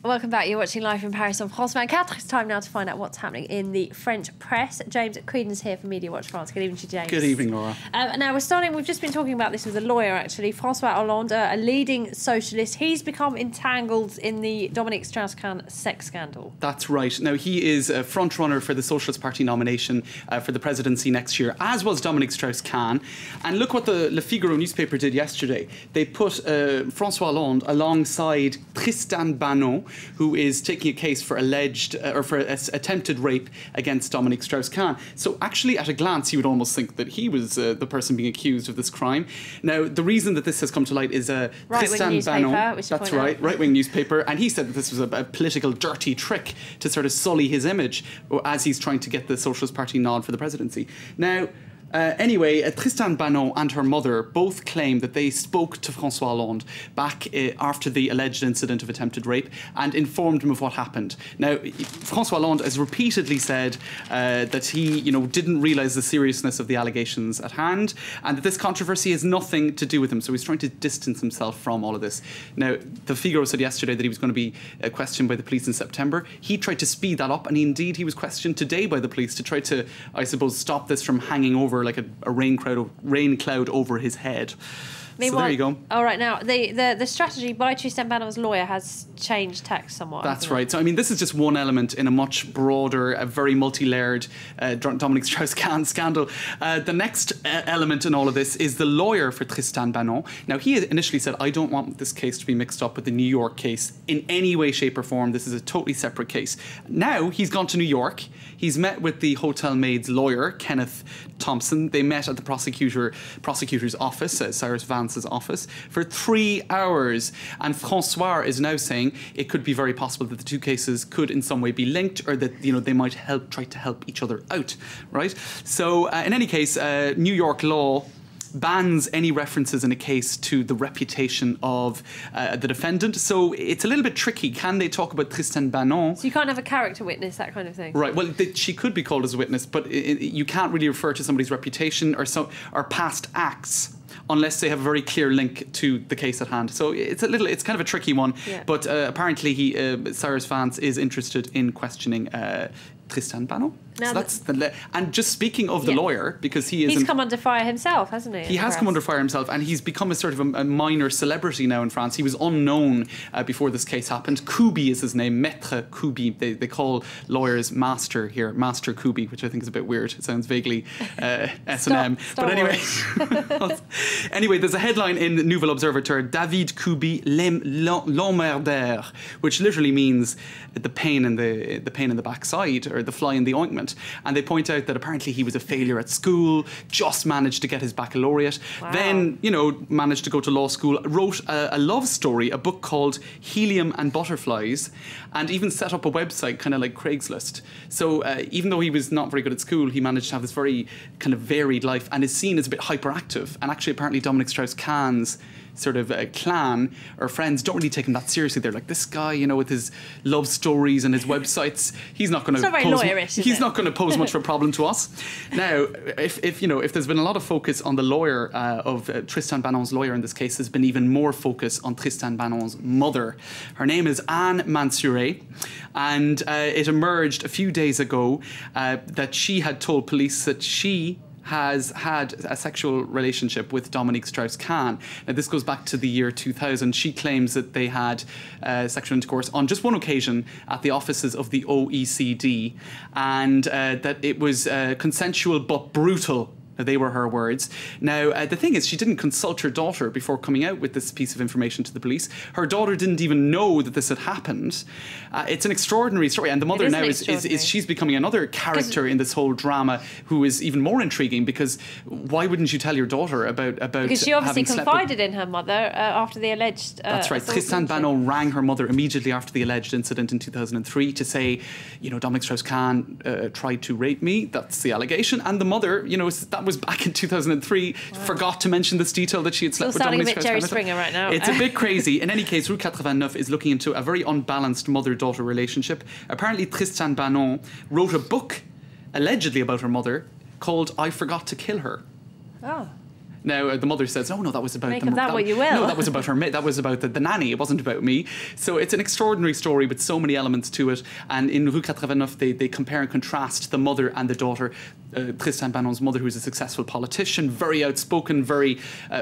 Welcome back. You're watching Live from Paris on France 24. It's time now to find out what's happening in the French press. James Queen is here for Media Watch France. Good evening to you, James. Good evening, Laura. Now we've just been talking about this with a lawyer, actually. François Hollande, a leading socialist. He's become entangled in the Dominique Strauss-Kahn sex scandal. That's right. Now, he is a front-runner for the Socialist Party nomination for the presidency next year, as was Dominique Strauss-Kahn. And look what the Le Figaro newspaper did yesterday. They put François Hollande alongside Tristan Banon, who is taking a case for alleged or for attempted rape against Dominique Strauss-Kahn. So actually, at a glance, you would almost think that he was the person being accused of this crime. Now, the reason that this has come to light is Tristan Banon. That's right, right-wing newspaper, and he said that this was a political dirty trick to sort of sully his image as he's trying to get the Socialist Party nod for the presidency. Now, anyway, Tristan Banon and her mother both claim that they spoke to François Hollande back after the alleged incident of attempted rape and informed him of what happened. Now, François Hollande has repeatedly said that he, didn't realise the seriousness of the allegations at hand and that this controversy has nothing to do with him. So he's trying to distance himself from all of this. Now, the Figaro said yesterday that he was going to be questioned by the police in September. He tried to speed that up, and indeed he was questioned today by the police to try to, I suppose, stop this from hanging over like a rain cloud over his head. So there you go. All right, now the strategy by Tristan Banon's lawyer has changed tack somewhat. That's right. So I mean, this is just one element in a much broader, a very multi-layered Dominique Strauss-Kahn scandal. The next element in all of this is the lawyer for Tristan Banon. Now, he initially said, "I don't want this case to be mixed up with the New York case in any way, shape, or form. This is a totally separate case." Now he's gone to New York. He's met with the hotel maid's lawyer, Kenneth Thompson. They met at the prosecutor's office, Cyrus Vance's office, for 3 hours. And François is now saying it could be very possible that the two cases could in some way be linked, or that they might try to help each other out, right? So in any case, New York law bans any references in a case to the reputation of the defendant. So it's a little bit tricky. Can they talk about Tristan Banon? So you can't have a character witness, that kind of thing? Right. Well, she could be called as a witness, but you can't really refer to somebody's reputation or past acts unless they have a very clear link to the case at hand. So it's kind of a tricky one. Yeah. But apparently Cyrus Vance is interested in questioning Tristan Banon. Now so and just speaking of the lawyer, because he's come under fire himself, hasn't he? He has come under fire himself, and he's become a sort of a minor celebrity now in France. He was unknown before this case happened. Kubi is his name, Maître Kubi. They call lawyers master here, Master Kubi, which I think is a bit weird. It sounds vaguely S&M. But anyway, anyway, there's a headline in the Nouvel Observateur: David Kubi, l'emmerdeur, which literally means the pain in the backside, or the fly in the ointment. And they point out that apparently he was a failure at school, just managed to get his baccalaureate, then, managed to go to law school, wrote a love story, a book called Helium and Butterflies, and even set up a website kind of like Craigslist. So even though he was not very good at school, he managed to have this very kind of varied life and is seen as a bit hyperactive. And actually, apparently, Dominique Strauss-Kahn's sort of clan or friends don't really take him that seriously. They're like, this guy, with his love stories and his websites, he's not going to pose much of a problem to us. Now, if there's been a lot of focus on the lawyer of Tristan Banon's lawyer in this case, there's been even more focus on Tristan Banon's mother. Her name is Anne Mansouré, and it emerged a few days ago that she had told police that she has had a sexual relationship with Dominique Strauss-Kahn. Now, this goes back to the year 2000. She claims that they had sexual intercourse on just one occasion at the offices of the OECD, and that it was consensual but brutal. They were her words. Now, the thing is, she didn't consult her daughter before coming out with this piece of information to the police. Her daughter didn't even know that this had happened. It's an extraordinary story. And the mother now she's becoming another character in this whole drama, who is even more intriguing, because why wouldn't you tell your daughter about because she obviously confided in her mother after the alleged That's right. Tristan Banon rang her mother immediately after the alleged incident in 2003 to say, Dominique Strauss-Kahn tried to rape me. That's the allegation. And the mother, that was back in 2003, forgot to mention this detail that she had slept with Dominique Strauss-Kahn. Jerry Springer right now. It's a bit crazy. In any case, Rue 89 is looking into a very unbalanced mother-daughter relationship. Apparently, Tristan Banon wrote a book, allegedly about her mother, called I Forgot to Kill Her. Oh. Now the mother says, "Oh no, that was about Make of that what you will." No, that was about her. That was about the nanny. It wasn't about me." So it's an extraordinary story with so many elements to it. And in Rue 89, they compare and contrast the mother and the daughter. Tristan Banon's mother, who's a successful politician, very outspoken, very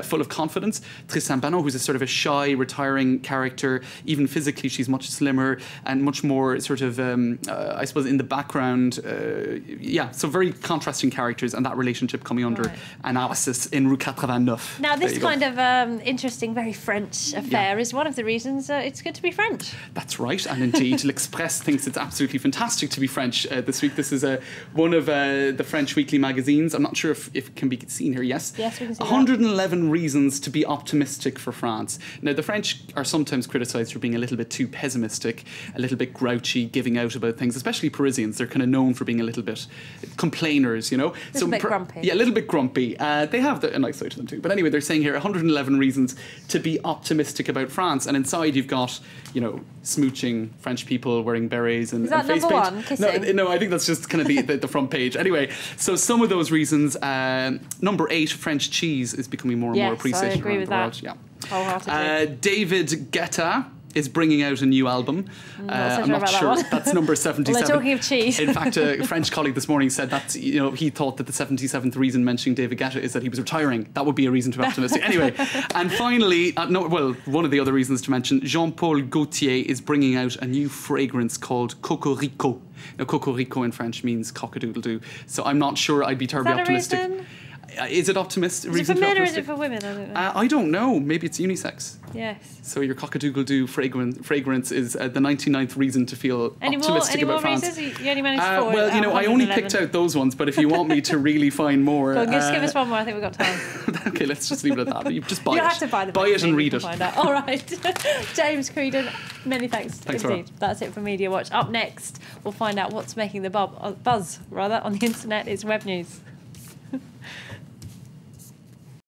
full of confidence. Tristan Banon, who's a sort of a shy, retiring character. Even physically, she's much slimmer and much more sort of, I suppose, in the background. So very contrasting characters, and that relationship coming under analysis in Rue 89. Now, this kind of interesting, very French affair is one of the reasons it's good to be French. That's right, and indeed, L'Express thinks it's absolutely fantastic to be French this week. This is one of the French weekly magazines. I'm not sure if it can be seen here. Yes, we can see 111 reasons to be optimistic for France. Now, the French are sometimes criticised for being a little bit too pessimistic, a little bit grouchy, giving out about things, especially Parisians. They're kind of known for being a little bit complainers, you know. A little bit grumpy. Yeah, a little bit grumpy. They have a nice side to them too. But anyway, they're saying here 111 reasons to be optimistic about France. And inside you've got, you know, smooching French people wearing berets and, is that face number paint. one? Kissing? No, I think that's just kind of the front page. Anyway, so some of those reasons. Number 8, French cheese is becoming more and more appreciated I agree around with the that. world. Yeah. Wholeheartedly. David Guetta is bringing out a new album. I'm not sure. That's number 77. Well, talking of cheese. In fact, a French colleague this morning said that, you know, he thought that the 77th reason mentioning David Guetta is that he was retiring. That would be a reason to be optimistic. Anyway, and finally, one of the other reasons to mention, Jean-Paul Gaultier is bringing out a new fragrance called Cocorico. Now, Cocorico in French means cock-a-doodle-doo. So I'm not sure I'd be terribly optimistic. Reason? Is it optimistic? Is it for men or is it for women? I don't know. I don't know. Maybe it's unisex. Yes. So your cock-a-doodle-doo fragrance is the 99th reason to feel optimistic about France. Any more reasons? You only managed 4. Well, you know, I only picked out those ones, but if you want me to really find more... Go on, just give us one more. I think we've got time. Okay, let's just leave it at that. You just buy it. You have to buy the Buy it and read it. All right. James Creedon, many thanks. Thanks, indeed. That's it for Media Watch. Up next, we'll find out what's making the buzz on the internet. It's web news.